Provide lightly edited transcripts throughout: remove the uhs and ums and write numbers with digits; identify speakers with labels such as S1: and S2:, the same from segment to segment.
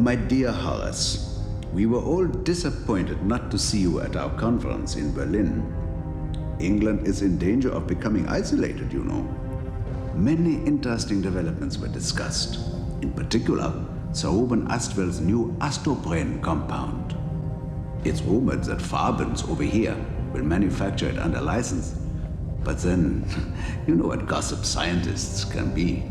S1: My dear Horace, we were all disappointed not to see you at our conference in Berlin. England is in danger of becoming isolated, you know. Many interesting developments were discussed. In particular, Sir Ruben Astwell's new Astrobrain compound. It's rumored that Farbens over here will manufacture it under license. But then, you know what gossip scientists can be.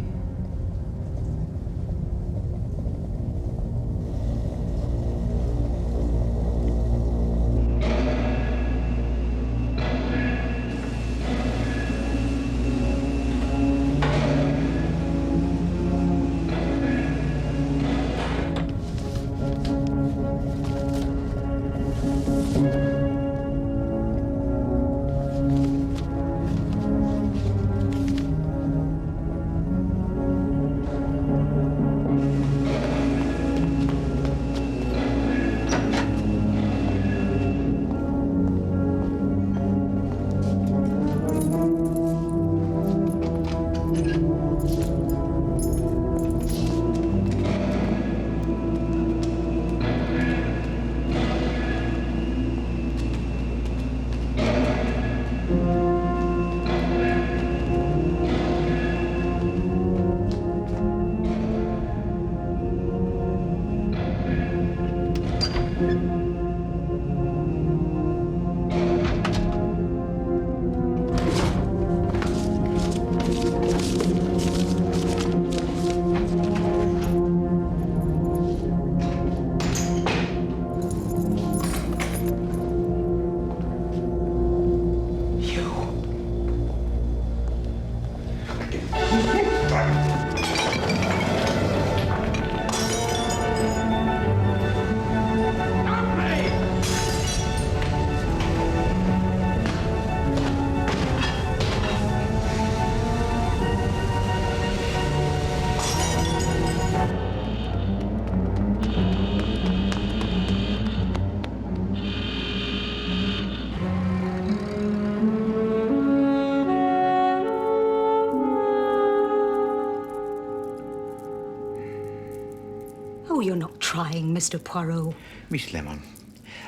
S2: Oh, you're not trying, Mr. Poirot.
S3: Miss Lemon,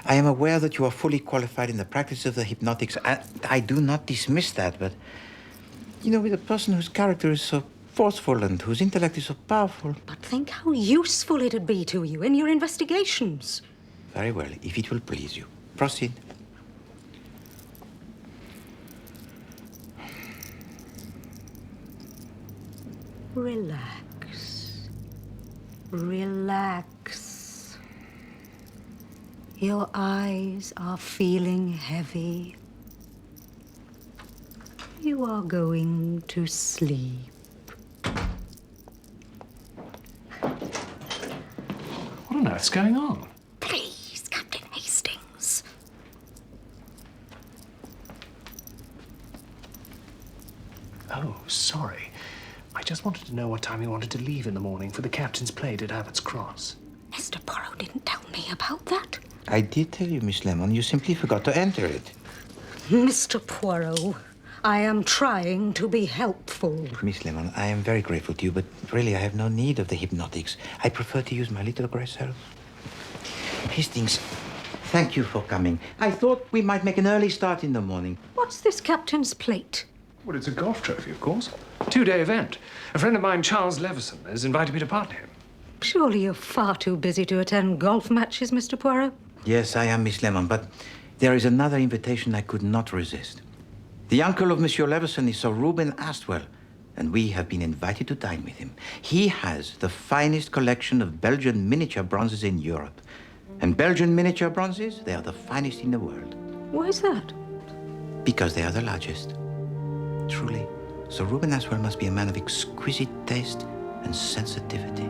S3: I am aware that you are fully qualified in the practice of the hypnotics. I do not dismiss that, but, you know, with a person whose character is so forceful and whose intellect is so powerful...
S2: But think how useful it'd be to you in your investigations.
S3: Very well, if it will please you. Proceed.
S2: Relax. Relax. Your eyes are feeling heavy. You are going to sleep.
S4: What on earth's going on?
S2: Please, Captain Hastings.
S4: Oh, sorry. I just wanted to know what time you wanted to leave in the morning for the captain's plate at Abbott's Cross.
S2: Mr. Poirot didn't tell me about that.
S3: I did tell you, Miss Lemon. You simply forgot to enter it.
S2: Mr. Poirot, I am trying to be helpful.
S3: Miss Lemon, I am very grateful to you, but really I have no need of the hypnotics. I prefer to use my little grey self. Hastings, thank you for coming. I thought we might make an early start in the morning.
S2: What's this captain's plate?
S4: Well, it's a golf trophy, of course. 2-day event. A friend of mine, Charles Leveson, has invited me to partner him.
S2: Surely you're far too busy to attend golf matches, Mr. Poirot.
S3: Yes, I am, Miss Lemon, but there is another invitation I could not resist. The uncle of Monsieur Leveson is Sir Ruben Astwell, and we have been invited to dine with him. He has the finest collection of Belgian miniature bronzes in Europe. And Belgian miniature bronzes, they are the finest in the world.
S2: Why is that?
S3: Because they are the largest. Truly, Sir Ruben Astwell must be a man of exquisite taste and sensitivity.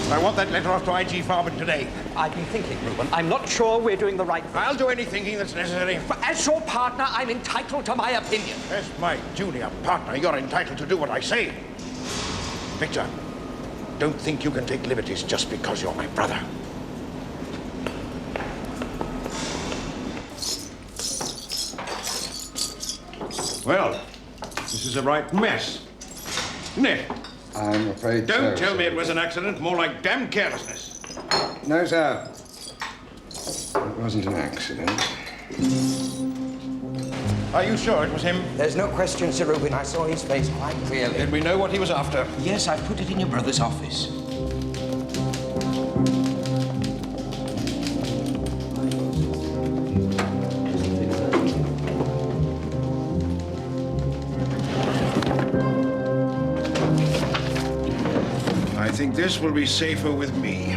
S5: I want that letter off to IG Farben today.
S6: I've been thinking, Reuben. I'm not sure we're doing the right thing.
S5: I'll do any thinking that's necessary.
S6: But as your partner, I'm entitled to my opinion.
S5: As my junior partner, you're entitled to do what I say. Victor, don't think you can take liberties just because you're my brother. Well, this is a right mess, isn't it?
S7: I'm afraid
S5: Don't
S7: so,
S5: tell me
S7: sir.
S5: it was an accident, more like damn carelessness.
S7: No, sir. It wasn't an accident.
S5: Are you sure it was him?
S8: There's no question, Sir Reuben. I saw his face quite clearly.
S5: Did we know what he was after?
S8: Yes, I've put it in your brother's office.
S5: I think this will be safer with me.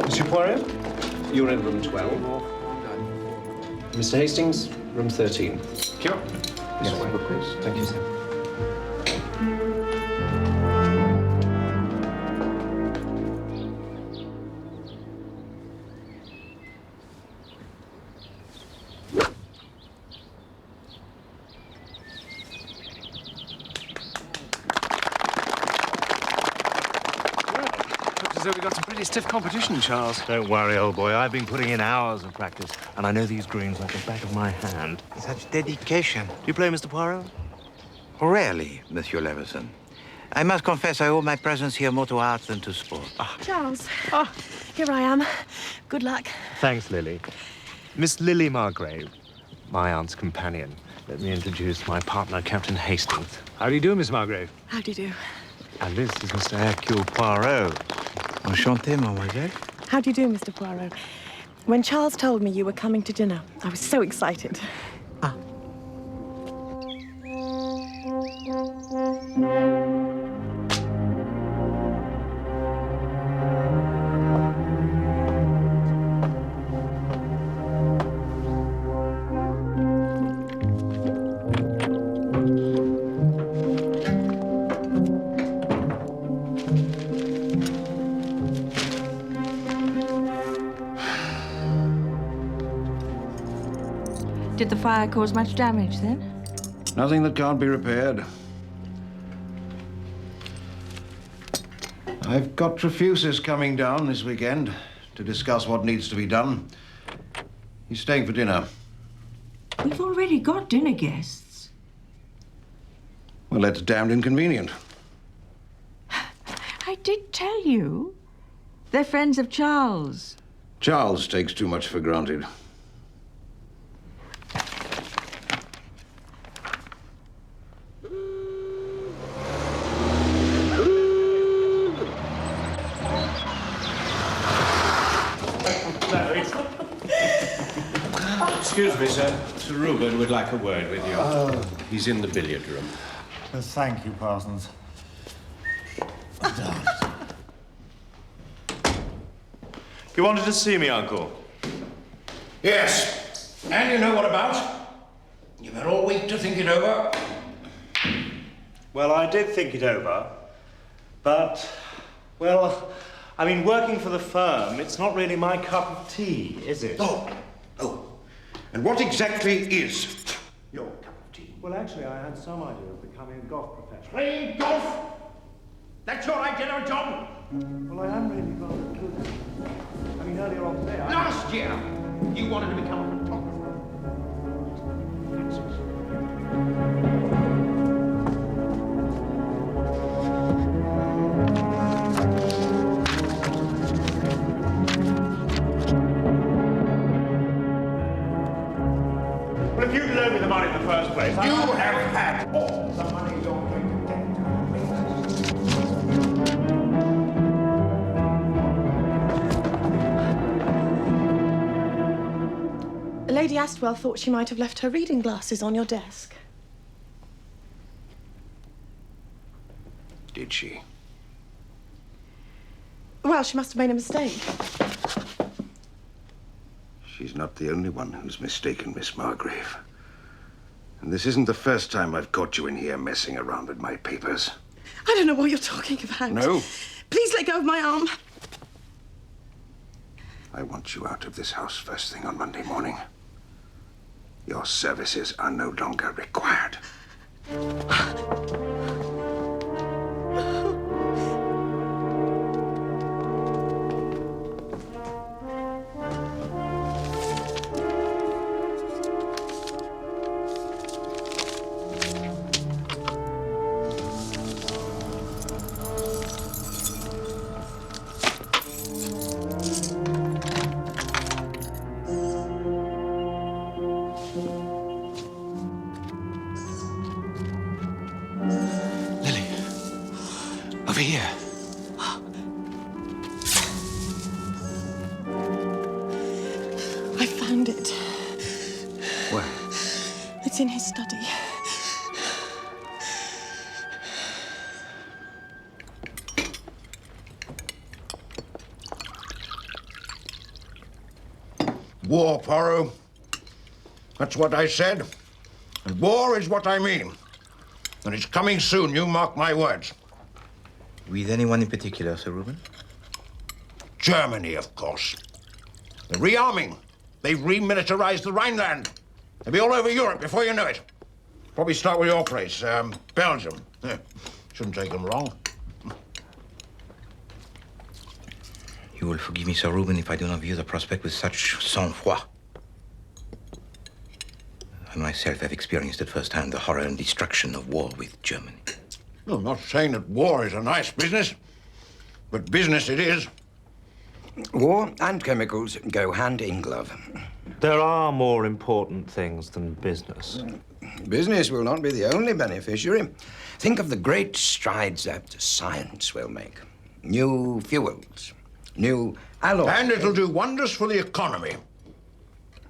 S4: Monsieur Poiret, you're in room 12. Mr. Hastings, room 13.
S5: Sure.
S4: This way, please. Thank you, sir. We've got some pretty stiff competition, Charles.
S9: Don't worry, old boy. I've been putting in hours of practice, and I know these greens like the back of my hand.
S3: Such dedication.
S9: Do you play, Mr. Poirot?
S3: Rarely, Monsieur Leveson. I must confess I owe my presence here more to art than to sport.
S10: Charles. Here I am. Good luck.
S9: Thanks, Lily. Miss Lily Margrave, my aunt's companion. Let me introduce my partner, Captain Hastings.
S4: How do you do, Miss Margrave?
S10: How do you do?
S9: And this is Mr. Hercule Poirot.
S3: Enchanté, mademoiselle.
S10: How do you do, Mr. Poirot? When Charles told me you were coming to dinner, I was so excited.
S11: Did the fire cause much damage then?
S5: Nothing that can't be repaired. I've got Trefusis coming down this weekend to discuss what needs to be done. He's staying for dinner.
S11: We've already got dinner guests.
S5: Well, that's damned inconvenient.
S11: I did tell you. They're friends of Charles.
S5: Charles takes too much for granted.
S12: Excuse me, sir. Sir Reuben would like a word with you.
S13: Oh.
S12: He's in the billiard room.
S13: Well, thank you, Parsons.
S9: You wanted to see me, Uncle?
S5: Yes. And you know what about? You've had all week to think it over.
S13: Well, I did think it over, but, well, I mean, working for the firm, it's not really my cup of tea, is it?
S5: Oh. And what exactly is your cup of tea?
S13: Well, actually, I had some idea of becoming a golf professional.
S5: Playing golf? That's your idea of a job?
S13: Well, I am really rather good. I mean, earlier on today,
S5: Last year, you wanted to become a photographer.
S13: Well, if you'd loaned me the money in the first place,
S5: You have had all the money you're going to get.
S10: Lady Astwell thought she might have left her reading glasses on your desk.
S5: Did she?
S10: Well, she must have made a mistake.
S5: She's not the only one who's mistaken, Miss Margrave. And this isn't the first time I've caught you in here messing around with my papers.
S10: I don't know what you're talking about.
S5: No?
S10: Please let go of my arm.
S5: I want you out of this house first thing on Monday morning. Your services are no longer required.
S10: found it.
S5: Where?
S10: It's in his study.
S5: War, Poirot. That's what I said. And war is what I mean. And it's coming soon, you mark my words.
S3: With anyone in particular, Sir Reuben?
S5: Germany, of course. They're rearming. They've remilitarized the Rhineland. They'll be all over Europe before you know it. Probably start with your place, Belgium. Shouldn't take them long.
S3: You will forgive me, Sir Reuben, if I do not view the prospect with such sang-froid. I myself have experienced at first hand the horror and destruction of war with Germany.
S5: No, I'm not saying that war is a nice business, but business it is.
S8: War and chemicals go hand in glove.
S9: There are more important things than business.
S8: Business will not be the only beneficiary. Think of the great strides that science will make. New fuels, new alloys.
S5: And it'll do wonders for the economy.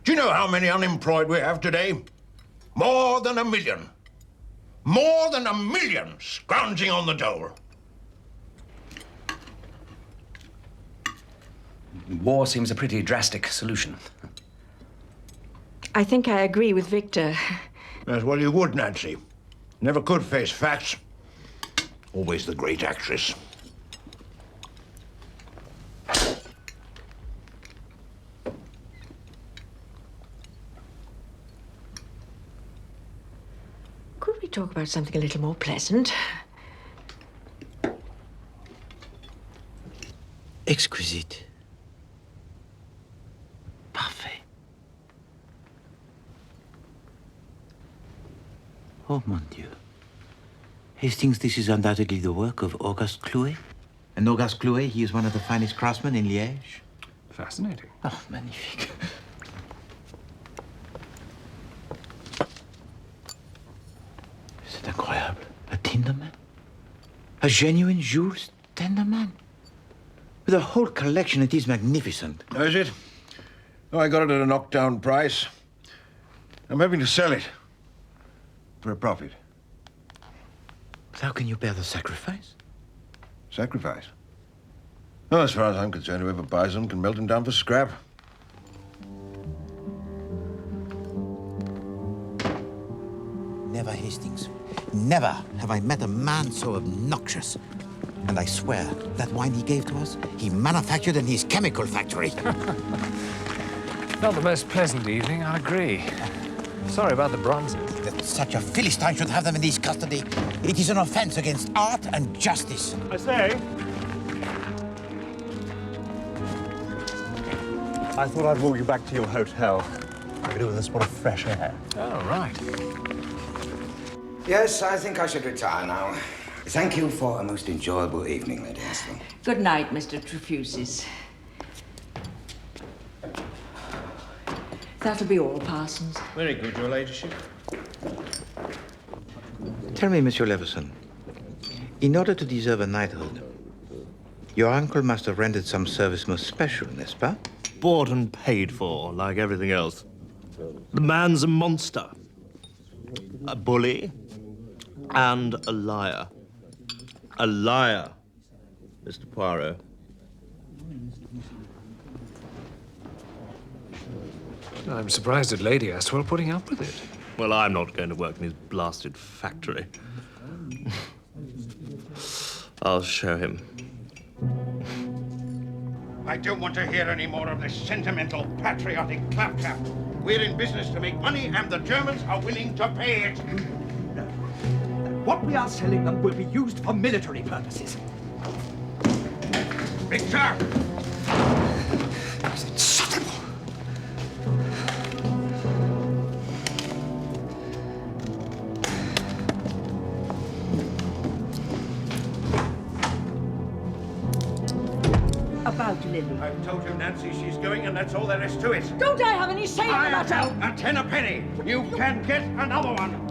S5: Do you know how many unemployed we have today? More than 1 million. More than 1 million scrounging on the dole.
S6: War seems a pretty drastic solution.
S11: I think I agree with Victor.
S5: Yes, well, you would, Nancy. Never could face facts. Always the great actress.
S11: Could we talk about something a little more pleasant?
S3: Exquisite. Parfait. Oh, mon Dieu. Hastings, this is undoubtedly the work of Auguste Clouet. And Auguste Clouet, he is one of the finest craftsmen in Liège.
S4: Fascinating.
S3: Oh, magnifique. C'est incroyable. A Tinderman? A genuine Jules Tinderman? With a whole collection, it is magnificent.
S5: Oh, is it? Oh, I got it at a knockdown price. I'm having to sell it. For a profit.
S3: But how can you bear the sacrifice?
S5: Sacrifice? Well, as far as I'm concerned, whoever buys them can melt them down for scrap.
S3: Never, Hastings. Never have I met a man so obnoxious. And I swear, that wine he gave to us, he manufactured in his chemical factory.
S4: Not the most pleasant evening, I agree. Sorry about the bronzes.
S3: That such a Philistine should have them in his custody. It is an offense against art and justice.
S13: I say. I thought I'd walk you back to your hotel. I could do with a spot of fresh air.
S4: Oh, right.
S8: Yes, I think I should retire now. Thank you for a most enjoyable evening, Lady Astral.
S11: Good night, Mr. Trefusis. That'll be all, Parsons.
S12: Very good, Your Ladyship.
S3: Tell me, Monsieur Leveson, in order to deserve a knighthood, your uncle must have rendered some service most special, n'est-ce pas?
S9: Bought and paid for, like everything else. The man's a monster. A bully and a liar. A liar, Mr. Poirot.
S4: I'm surprised at Lady Astwell putting up with it.
S9: Well, I'm not going to work in his blasted factory. I'll show him.
S5: I don't want to hear any more of this sentimental, patriotic claptrap. We're in business to make money, and the Germans are willing to pay it.
S6: No. What we are selling them will be used for military purposes.
S5: Victor!
S6: Is it subtle?
S11: About Lily.
S5: I've told you, Nancy, she's going, and that's all there is to it.
S11: Don't I have any say in the
S5: I
S11: matter?
S5: have a 10 a penny. You can get another one.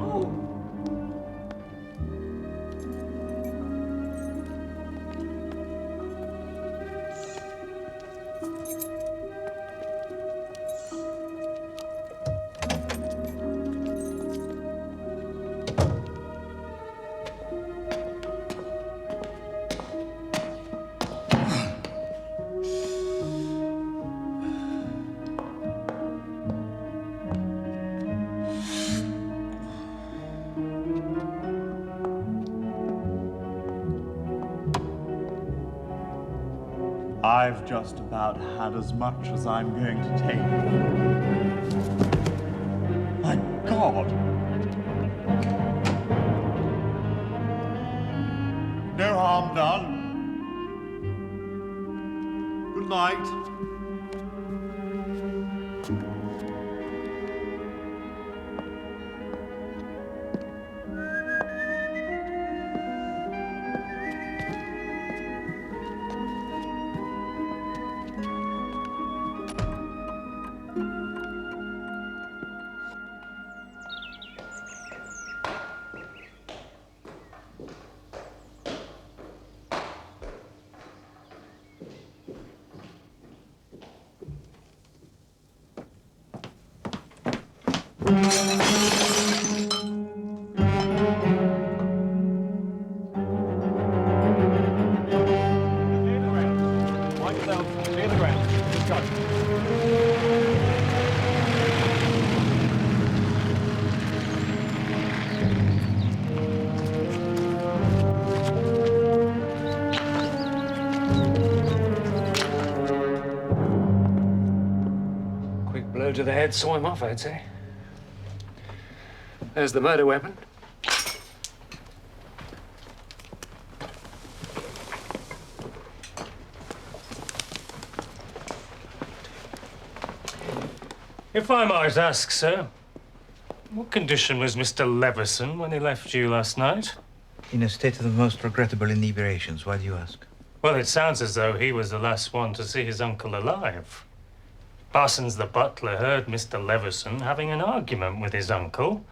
S9: I've just about had as much as I'm going to take. My God! No harm done. Good night.
S14: Blow to the head saw him off, I'd say. There's the murder weapon.
S13: If I might ask, sir, what condition was Mr. Leveson when he left you last night?
S3: In a state of the most regrettable inebriations. Why do you ask?
S13: Well, it sounds as though he was the last one to see his uncle alive. Parsons the butler heard Mr. Leveson having an argument with his uncle.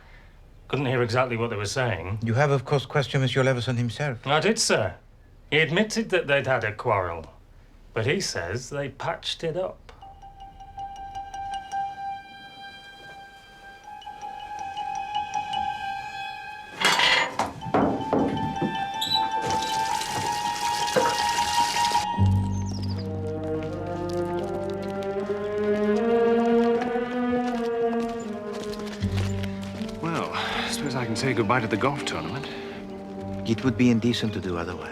S13: Couldn't hear exactly what they were saying.
S3: You have, of course, questioned Monsieur Leveson himself.
S13: I did, sir. He admitted that they'd had a quarrel, but he says they patched it up.
S14: Say goodbye to the golf tournament.
S3: It would be indecent to do otherwise.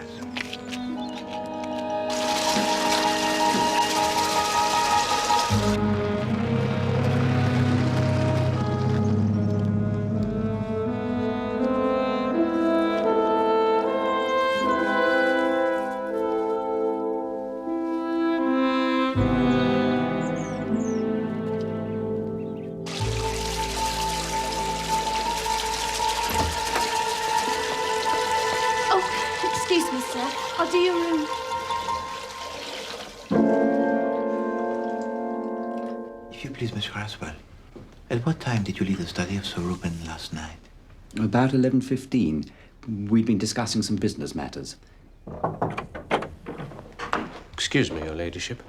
S15: I'll do your room.
S3: If you please, Miss Craswell, at what time did you leave the study of Sir Reuben last night?
S16: About 11:15. We'd been discussing some business matters.
S14: Excuse me, Your Ladyship.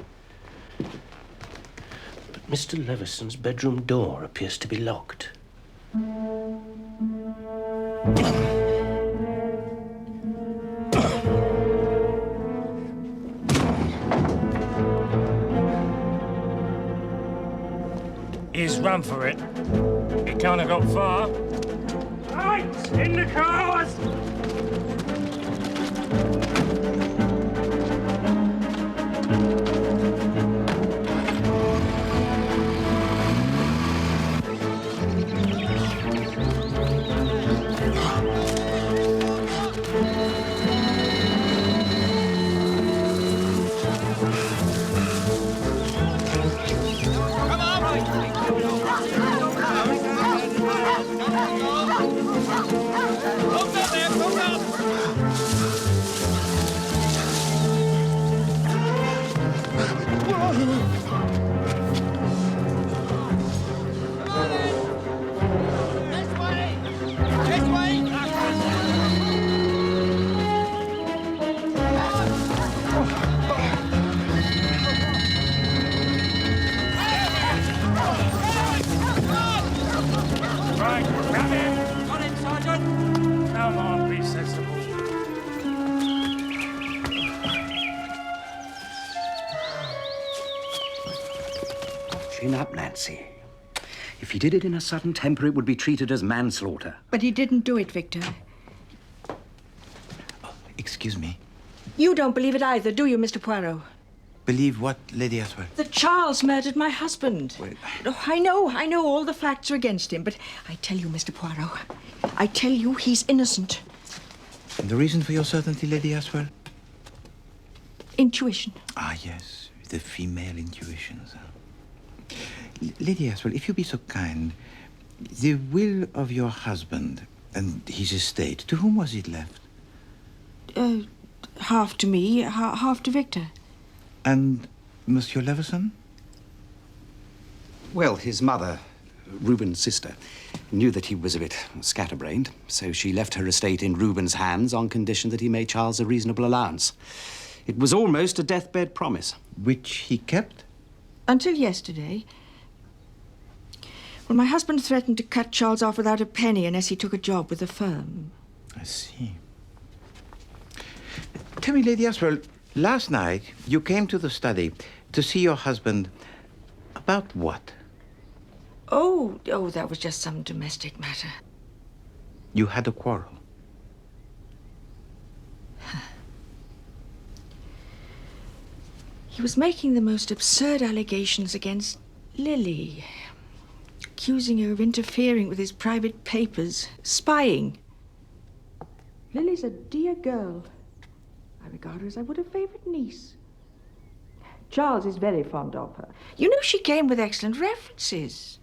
S14: But Mr. Leveson's bedroom door appears to be locked.
S13: He's run for it. He can't have got far. Right! In the cars!
S16: Chin up, Nancy. If he did it in a sudden temper, it would be treated as manslaughter.
S11: But he didn't do it, Victor.
S3: Excuse me.
S11: You don't believe it either, do you, Mr. Poirot?
S3: believe what, Lady Aswell?
S11: That Charles murdered my husband. Oh, I know all the facts are against him, but I tell you, Mr. Poirot, I tell you he's innocent.
S3: And the reason for your certainty, Lady Aswell?
S11: Intuition.
S3: Ah, yes, the female intuitions. Lady Aswell, if you be so kind, the will of your husband and his estate, to whom was it left?
S11: Half to me, half to Victor.
S3: And Monsieur Leveson?
S16: Well, his mother, Reuben's sister, knew that he was a bit scatterbrained, so she left her estate in Reuben's hands on condition that he made Charles a reasonable allowance. It was almost a deathbed promise.
S3: Which he kept?
S11: Until yesterday. Well, my husband threatened to cut Charles off without a penny unless he took a job with the firm.
S3: I see. Tell me, Lady Aswell, last night you came to the study to see your husband about what?
S11: Oh, that was just some domestic matter.
S3: You had a quarrel?
S11: He was making the most absurd allegations against Lily, accusing her of interfering with his private papers, spying. Lily's a dear girl. I regard her as I would a favorite niece. Charles is very fond of her. You know, she came with excellent references.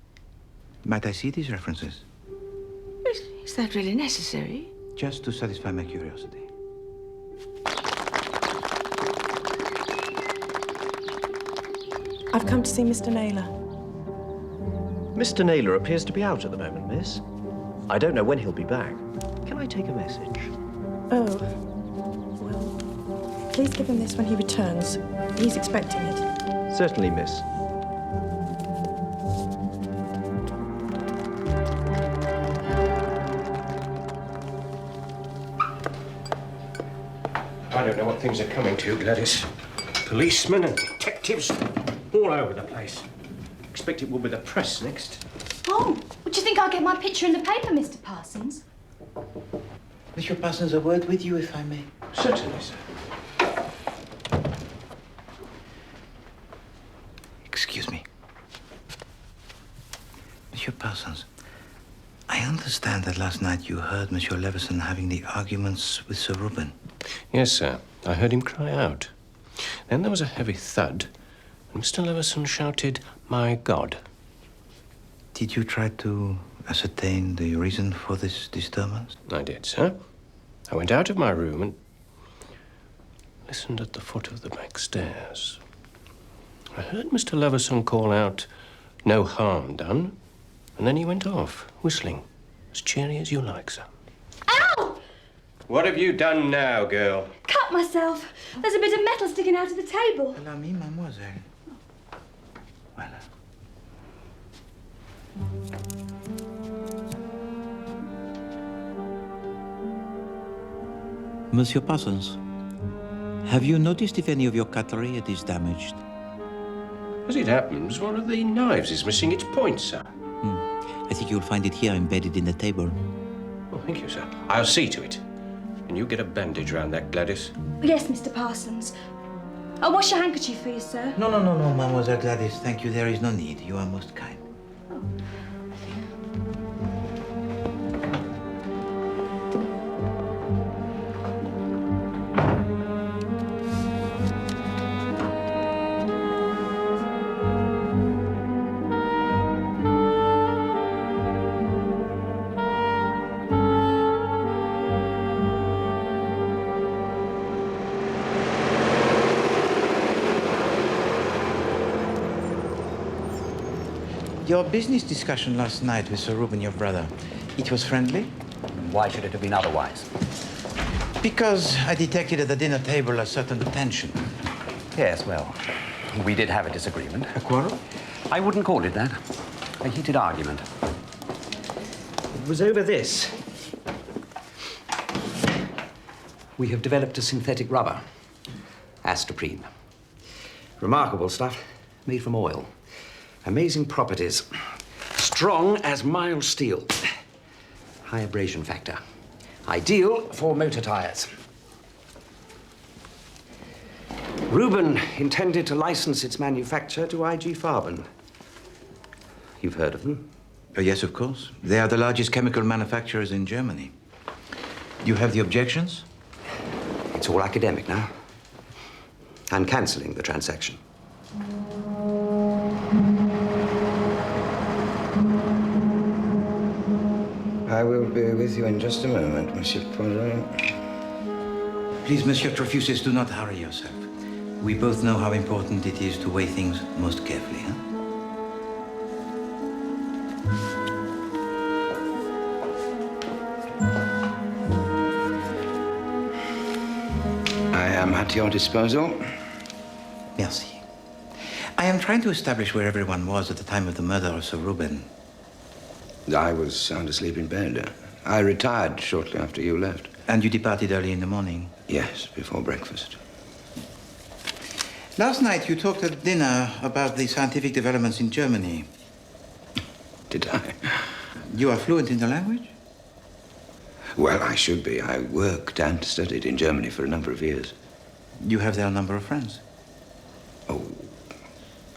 S3: Might I see these references?
S11: Is that really necessary?
S3: Just to satisfy my curiosity.
S10: I've come to see Mr. Naylor.
S4: Mr. Naylor appears to be out at the moment, miss. I don't know when he'll be back. Can I take a message?
S10: Oh, well, please give him this when he returns. He's expecting it.
S4: Certainly, miss.
S14: I don't know what things are coming to, Gladys. Policemen and detectives all over the place. Expect it will be the press next.
S15: Oh, would you think I'll get my picture in the paper, Mr. Parsons?
S3: Monsieur Parsons, a word with you, if I may.
S14: Certainly, sir.
S3: Excuse me. Monsieur Parsons, I understand that last night you heard Monsieur Leveson having the arguments with Sir Reuben.
S14: Yes, sir. I heard him cry out. Then there was a heavy thud, and Mr. Leveson shouted, "My God."
S3: Did you try to ascertain the reason for this disturbance?
S14: I did, sir. I went out of my room and listened at the foot of the back stairs. I heard Mr. Leveson call out, "No harm done," and then he went off, whistling, as cheery as you like, sir.
S15: Ow!
S14: What have you done now, girl?
S15: Cut myself. There's a bit of metal sticking out of the table.
S3: Allow me, mademoiselle. Voilà. Monsieur Parsons, have you noticed if any of your cutlery is damaged?
S14: As it happens, one of the knives is missing its point, sir.
S3: I think you'll find it here embedded in the table.
S14: Oh, thank you, sir. I'll see to it. Can you get a bandage round that, Gladys?
S15: Yes, Mr. Parsons. I'll wash your handkerchief for you, sir.
S3: No, Mademoiselle Gladys. Thank you. There is no need. You are most kind. Your business discussion last night with Sir Reuben, your brother, it was friendly?
S16: Why should it have been otherwise?
S3: Because I detected at the dinner table a certain tension.
S16: Yes, well, we did have a disagreement.
S3: A quarrel?
S16: I wouldn't call it that. A heated argument. It was over this. We have developed a synthetic rubber, astraprene. Remarkable stuff, made from oil. Amazing properties. Strong as mild steel. High abrasion factor. Ideal for motor tires. Reuben intended to license its manufacture to IG Farben. You've heard of them?
S3: Yes, of course. They are the largest chemical manufacturers in Germany. Do you have the objections?
S16: It's all academic now. I'm cancelling the transaction.
S8: I will be with you in just a moment, Monsieur Poirot.
S3: Please, Monsieur Trefusis, do not hurry yourself. We both know how important it is to weigh things most carefully, huh?
S8: I am at your disposal.
S3: Merci. I am trying to establish where everyone was at the time of the murder of Sir Reuben.
S8: I was sound asleep in bed. I retired shortly after you left.
S3: And you departed early in the morning?
S8: Yes, before breakfast.
S3: Last night you talked at dinner about the scientific developments in Germany.
S8: Did I?
S3: You are fluent in the language?
S8: Well, I should be. I worked and studied in Germany for a number of years.
S3: You have there a number of friends?
S8: Oh,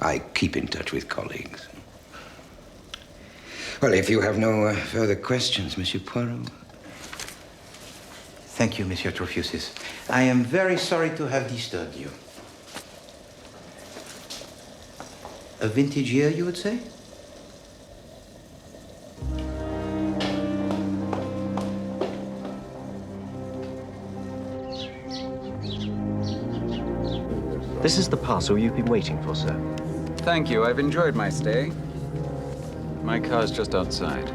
S8: I keep in touch with colleagues. Well, if you have no further questions, Monsieur Poirot.
S3: Thank you, Monsieur Trefusis. I am very sorry to have disturbed you. A vintage year, you would say?
S17: This is the parcel you've been waiting for, sir.
S18: Thank you. I've enjoyed my stay. My car's just outside.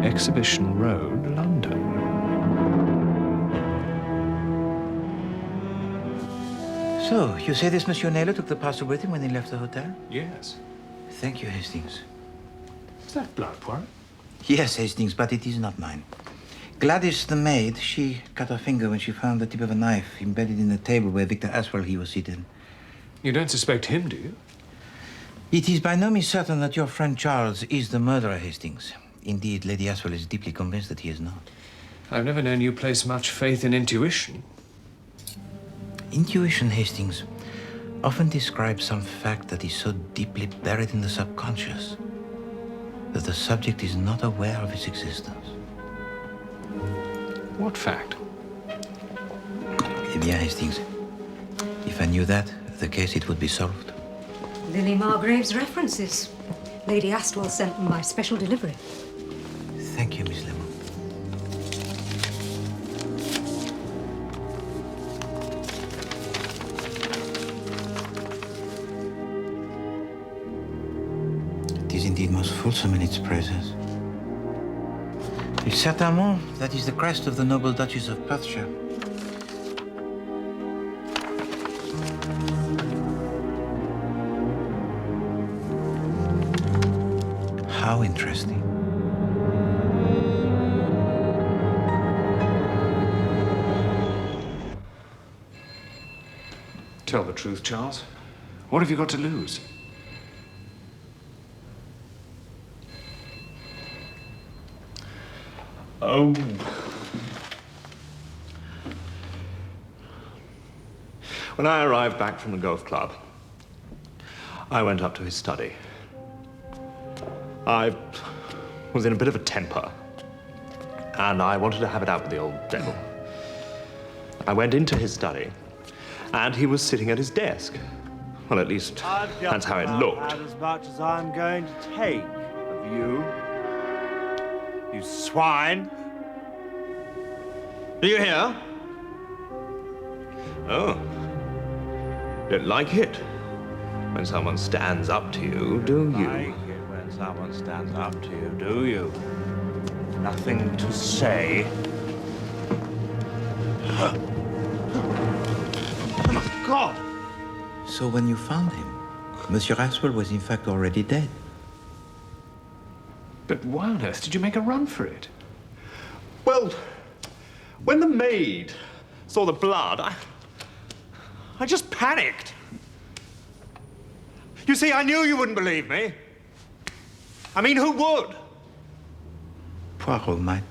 S14: Exhibition Road, London.
S3: So, you say this Monsieur Naylor took the parcel with him when he left the hotel?
S14: Yes.
S3: Thank you, Hastings.
S14: Is that blood, Poirot?
S3: Yes, Hastings, but it is not mine. Gladys, the maid, she cut her finger when she found the tip of a knife embedded in the table where Victor Aswell he was seated.
S14: You don't suspect him, do you?
S3: It is by no means certain that your friend Charles is the murderer, Hastings. Indeed, Lady Aswell is deeply convinced that he is not.
S14: I've never known you place much faith in intuition.
S3: Intuition, Hastings, often describes some fact that is so deeply buried in the subconscious that the subject is not aware of its existence.
S14: What fact?
S3: Eh bien, Hastings, if I knew that, the case it would be solved.
S2: Lily Margrave's references. Lady Astwell sent them by special delivery.
S3: Thank you, Miss Lemon. It is indeed most fulsome in its praises. Certainement, that is the crest of the noble Duchess of Perthshire. How interesting.
S14: Tell the truth, Charles. What have you got to lose? Oh. When I arrived back from the golf club, I went up to his study. I was in a bit of a temper, and I wanted to have it out with the old devil. I went into his study, and he was sitting at his desk. Well, at least that's how it looked.
S19: As much as I'm going to take of you, you swine.
S9: Are you here? Oh. Don't like it when someone stands up to you, do you?
S19: Like it when someone stands up to you, do you? nothing to say. Oh, my God!
S3: So when you found him, Monsieur Aswell was in fact already dead.
S14: But why on earth did you make a run for it?
S19: Well, when the maid saw the blood, I just panicked. You see, I knew you wouldn't believe me. I mean, who would?
S3: Poirot might.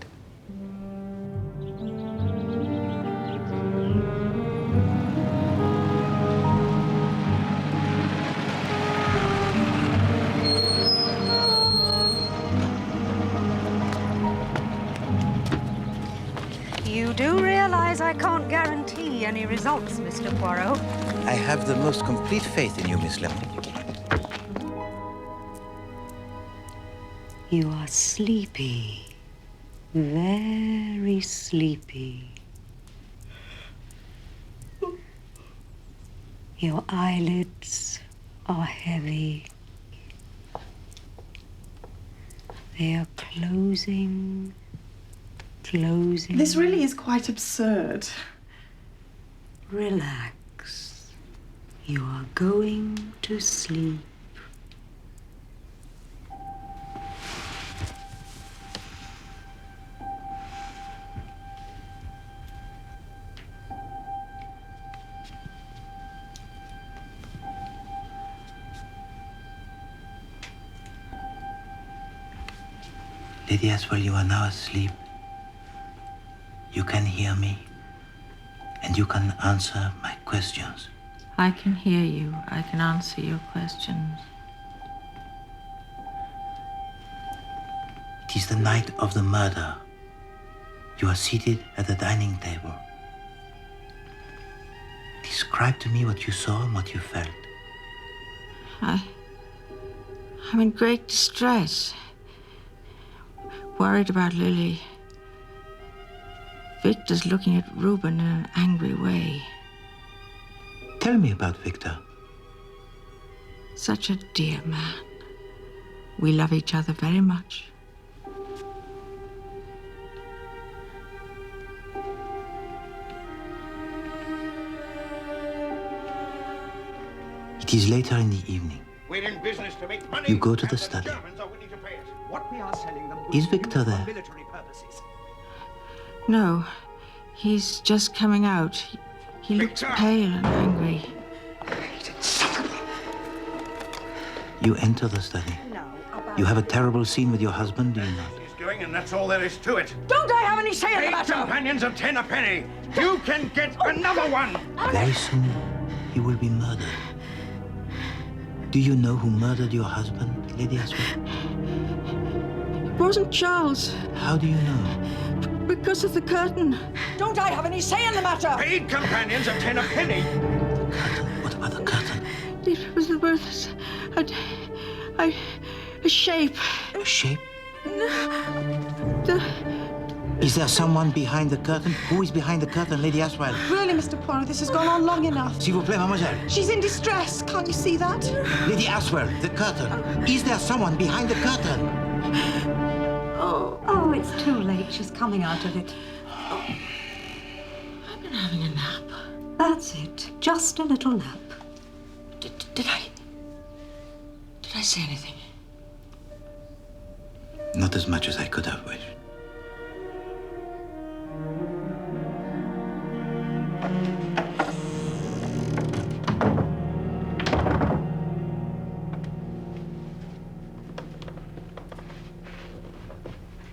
S2: You do realize I can't guarantee any results, Mr. Poirot.
S3: I have the most complete faith in you, Miss Lemon.
S2: You are sleepy. Very sleepy. Your eyelids are heavy. They are closing.
S10: This really is quite absurd.
S2: Relax. You are going to sleep.
S3: Lady Aswell, you are now asleep. You can hear me, and you can answer my questions.
S11: I can hear you. I can answer your questions.
S3: It is the night of the murder. You are seated at the dining table. Describe to me what you saw and what you felt.
S11: I'm in great distress. Worried about Lily. Victor's looking at Reuben in an angry way.
S3: Tell me about Victor.
S11: Such a dear man. We love each other very much.
S3: It is later in the evening.
S5: We're in business to make money.
S3: You go to the study.
S6: What we are selling them
S3: Is Victor there?
S6: military purposes.
S11: No, he's just coming out. He looks pale and angry.
S3: You enter the study. You have a terrible scene with your husband, do you not?
S5: He's going, and that's all there is to it.
S6: Don't I have any say in the
S5: 8
S6: matter?
S5: companions of 10 a penny. You can get another one.
S3: Very soon, he will be murdered. Do you know who murdered your husband, Lady Aswell?
S11: It wasn't Charles.
S3: How do you know?
S11: Because of the curtain.
S6: Don't I have any say in the matter?
S5: 8 companions of 10 a penny.
S3: What about the curtain?
S11: It was a shape.
S3: A shape?
S11: The
S3: Is there someone behind the curtain? Who is behind the curtain, Lady Aswell?
S10: Really, Mr. Poirot, this has gone on long enough.
S3: S'il vous plaît, mademoiselle.
S10: She's in distress. Can't you see that?
S3: Lady Aswell, the curtain. Is there someone behind the curtain?
S2: Oh, it's too late. She's coming out of it.
S11: I've been having a nap.
S2: That's it. Just a little nap.
S11: Did I say anything?
S3: Not as much as I could have wished.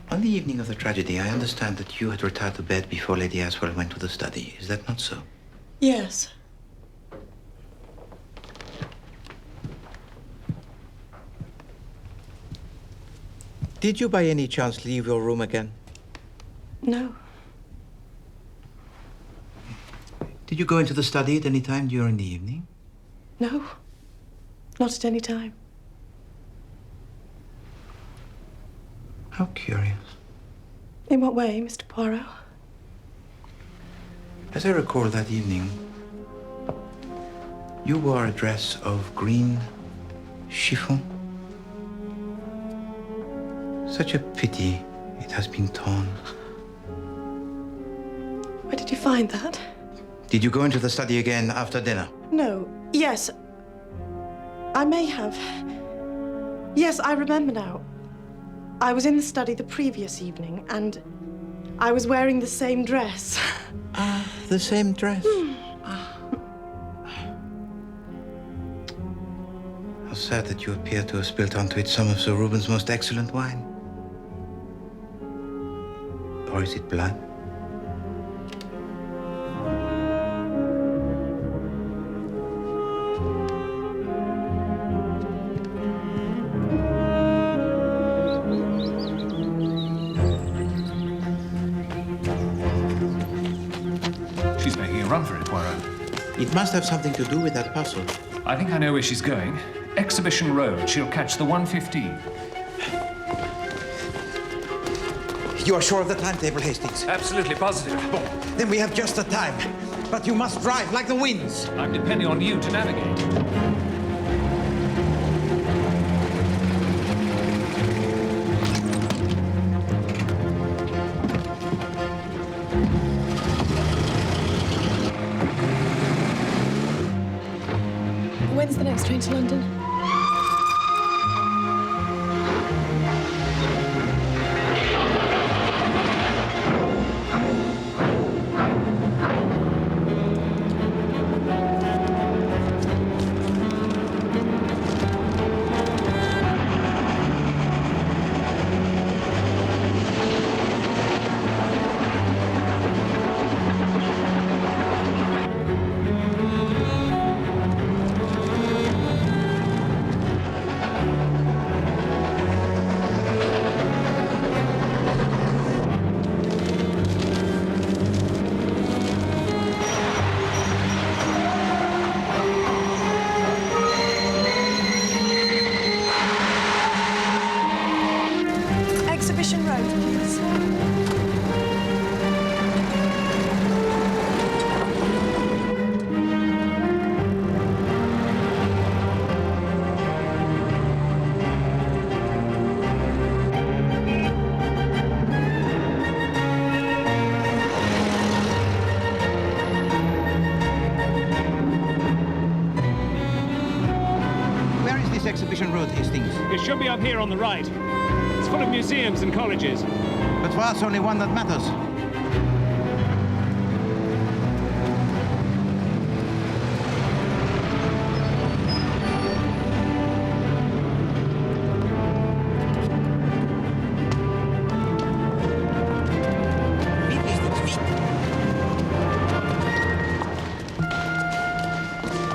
S3: On the evening of the tragedy, I understand that you had retired to bed before Lady Aswell went to the study. Is that not so?
S10: Yes.
S3: Did you by any chance leave your room again?
S10: No.
S3: Did you go into the study at any time during the evening?
S10: No. Not at any time.
S3: How curious.
S10: In what way, Mr. Poirot?
S3: As I recall that evening, you wore a dress of green chiffon. Such a pity It has been torn.
S10: Where did you find that?
S3: Did you go into the study again after dinner?
S10: No. Yes. I may have. Yes, I remember now. I was in the study the previous evening, and I was wearing the same dress.
S3: The same dress? How sad that you appear to have spilt onto it some of Sir Reuben's most excellent wine. Or is it blood?
S4: She's making a run for it, Poirot.
S3: It must have something to do with that parcel.
S4: I think I know where she's going. Exhibition Road. She'll catch the 1:15.
S3: You are sure of the timetable, Hastings?
S4: Absolutely positive.
S3: Bon, then we have just the time. But you must drive like the winds.
S4: I'm depending on you to navigate.
S10: When's the next train to London? Exhibition Road, please.
S3: Where is this Exhibition Road, Hastings?
S14: It should be up here on the right. It's full of museums and colleges.
S3: But for us, only one that matters.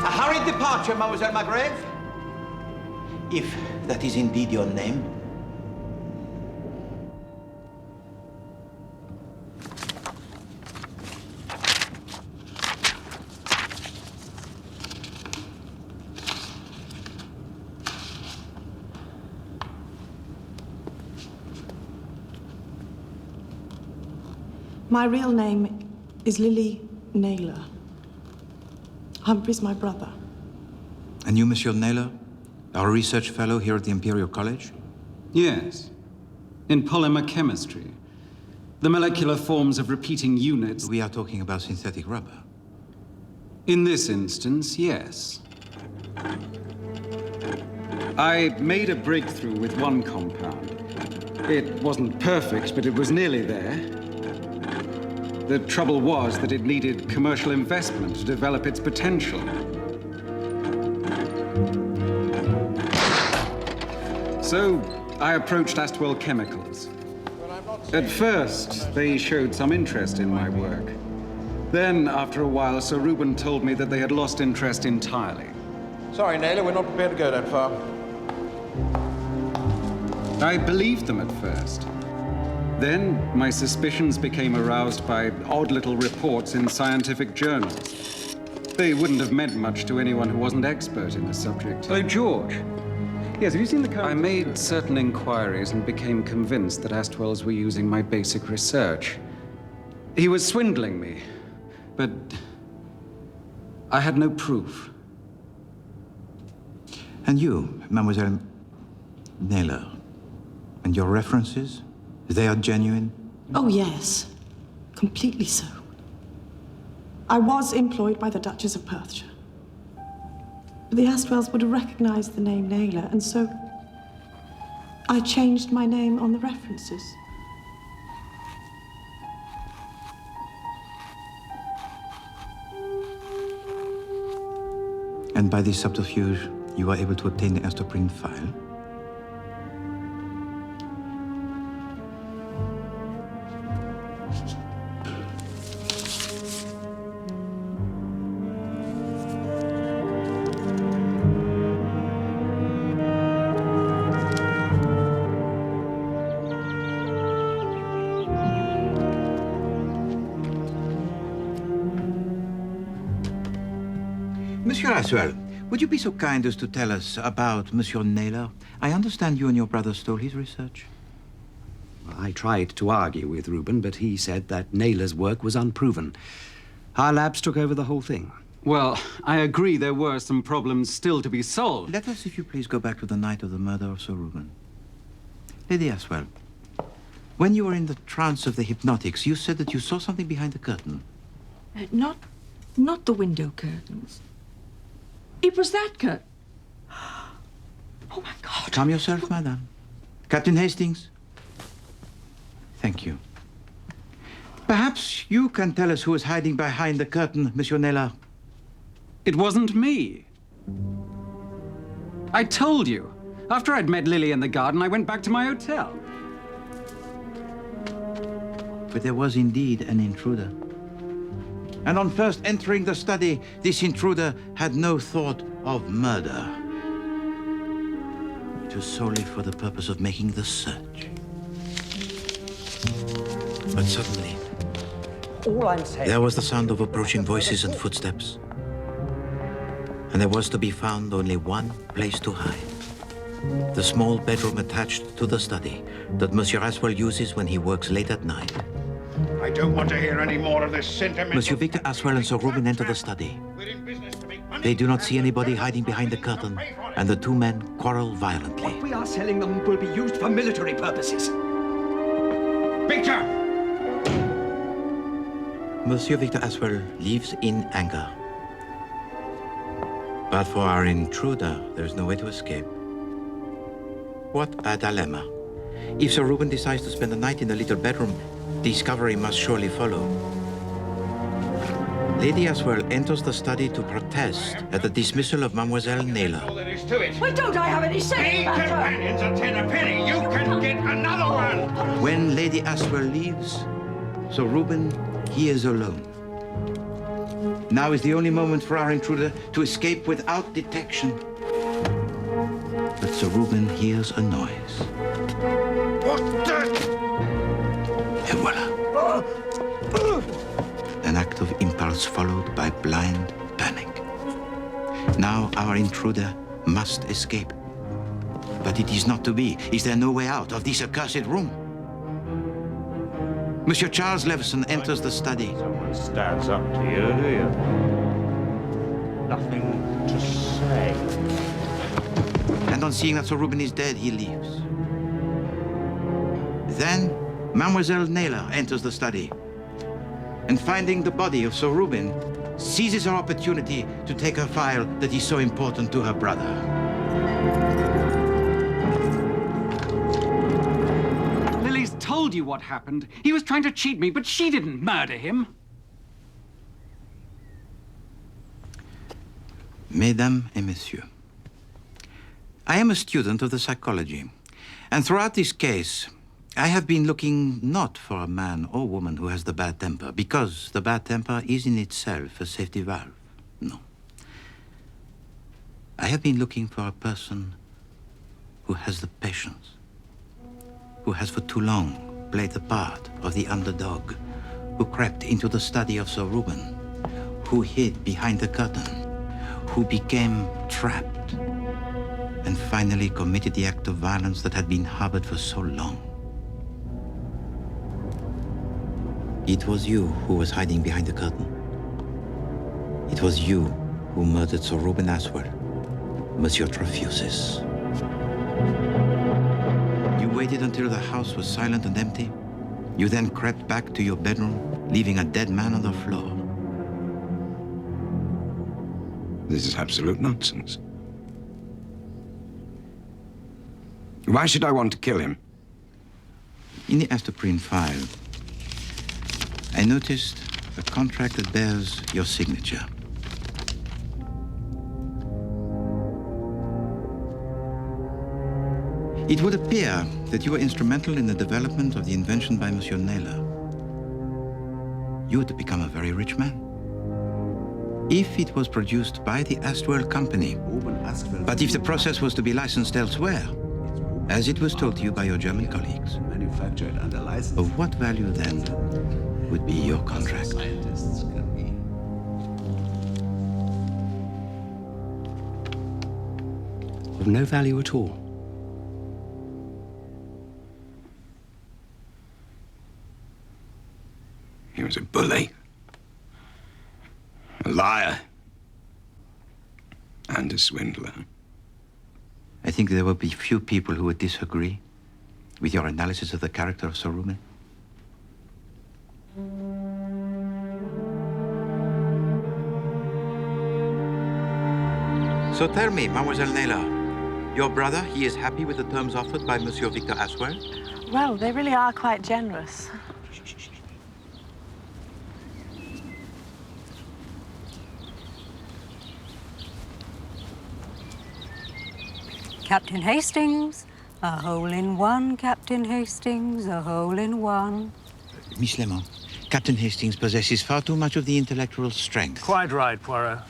S3: A hurried departure, Mademoiselle Margrave. If that is indeed your name.
S10: My real name is Lily Naylor. Humphrey's my brother.
S3: And you, Monsieur Naylor, our research fellow here at the Imperial College?
S20: Yes. In polymer chemistry. The molecular forms of repeating units.
S3: We are talking about synthetic rubber.
S20: In this instance, yes. I made a breakthrough with one compound. It wasn't perfect, but it was nearly there. The trouble was that it needed commercial investment to develop its potential. So I approached Astwell Chemicals. At first, they showed some interest in my work. Then, after a while, Sir Reuben told me that they had lost interest entirely.
S5: Sorry, Naylor, we're not prepared to go that far.
S20: I believed them at first. Then, my suspicions became aroused by odd little reports in scientific journals. They wouldn't have meant much to anyone who wasn't expert in the subject. Oh, George. Yes, have you seen the I made certain inquiries and became convinced that Astwells were using my basic research. He was swindling me, but I had no proof.
S3: And you, Mademoiselle Naylor, and your references? They are genuine?
S10: Oh, yes. Completely so. I was employed by the Duchess of Perthshire. The Astwells would have recognized the name Naylor, and so I changed my name on the references.
S3: And by this subterfuge, you were able to obtain the Astorprine file? Monsieur Aswell, would you be so kind as to tell us about Monsieur Naylor? I understand you and your brother stole his research.
S16: I tried to argue with Reuben, but he said that Naylor's work was unproven. Our labs took over the whole thing.
S20: Well, I agree there were some problems still to be solved.
S3: Let us, if you please, go back to the night of the murder of Sir Reuben. Lady Aswell, when you were in the trance of the hypnotics, you said that you saw something behind the curtain.
S11: Not the window curtains. It was that curtain. Oh, my God.
S3: Calm yourself, madame. Captain Hastings. Thank you. Perhaps you can tell us who is hiding behind the curtain, Monsieur Naylor.
S20: It wasn't me. I told you. After I'd met Lily in the garden, I went back to my hotel.
S3: But there was indeed an intruder. And on first entering the study, this intruder had no thought of murder. It was solely for the purpose of making the search. But suddenly,
S6: All I'm saying...
S3: there was the sound of approaching voices and footsteps. And there was to be found only one place to hide. The small bedroom attached to the study that Monsieur Aswell uses when he works late at night.
S5: I don't want to hear any more of this sentiment.
S3: Monsieur Victor Aswell and Sir Reuben enter the study. They do not see anybody hiding behind the curtain, and the two men quarrel violently.
S6: What we are selling them will be used for military purposes.
S5: Victor!
S3: Monsieur Victor Aswell leaves in anger. But for our intruder, there is no way to escape. What a dilemma. If Sir Reuben decides to spend the night in the little bedroom, discovery must surely follow. Lady Aswell enters the study to protest at the dismissal of Mademoiselle Naylor.
S15: Why don't I have any say in the matter?
S5: Companions are 10 a penny. You can get another one.
S3: When Lady Aswell leaves, Sir Reuben, he is alone. Now is the only moment for our intruder to escape without detection. But Sir Reuben hears a noise.
S5: What the?
S3: Et voila. An act of impulse followed by blind panic. Now our intruder must escape. But it is not to be. Is there no way out of this accursed room? Monsieur Charles Leveson enters the study.
S19: Someone stands up to you, do you? Nothing to say.
S3: And on seeing that Sir Reuben is dead, he leaves. Then, Mademoiselle Naylor enters the study, and finding the body of Sir Reuben, seizes her opportunity to take a file that is so important to her brother.
S20: Lily's told you what happened. He was trying to cheat me, but she didn't murder him.
S3: Mesdames et messieurs, I am a student of the psychology, and throughout this case, I have been looking not for a man or woman who has the bad temper, because the bad temper is in itself a safety valve. No. I have been looking for a person who has the patience, who has for too long played the part of the underdog, who crept into the study of Sir Reuben, who hid behind the curtain, who became trapped, and finally committed the act of violence that had been harbored for so long. It was you who was hiding behind the curtain. It was you who murdered Sir Reuben Aswell, Monsieur Trefusis. You waited until the house was silent and empty. You then crept back to your bedroom, leaving a dead man on the floor.
S8: This is absolute nonsense. Why should I want to kill him?
S3: In the Astoprine file, I noticed a contract that bears your signature. It would appear that you were instrumental in the development of the invention by Monsieur Naylor. You were to become a very rich man. If it was produced by the Astwell Company, but if the process was to be licensed elsewhere, as it was told to you by your German colleagues, of what value then would be your contract?
S16: Of no value at all.
S8: He was a bully, a liar, and a swindler.
S3: I think there will be few people who would disagree with your analysis of the character of Sir Reuben. So tell me, Mademoiselle Naylor, your brother, he is happy with the terms offered by Monsieur Victor Aswell?
S10: Well, they really are quite generous.
S2: Captain Hastings, a hole in one, Captain Hastings, a hole in one.
S3: Miss Lemon, Captain Hastings possesses far too much of the intellectual strength.
S4: Quite right, Poirot.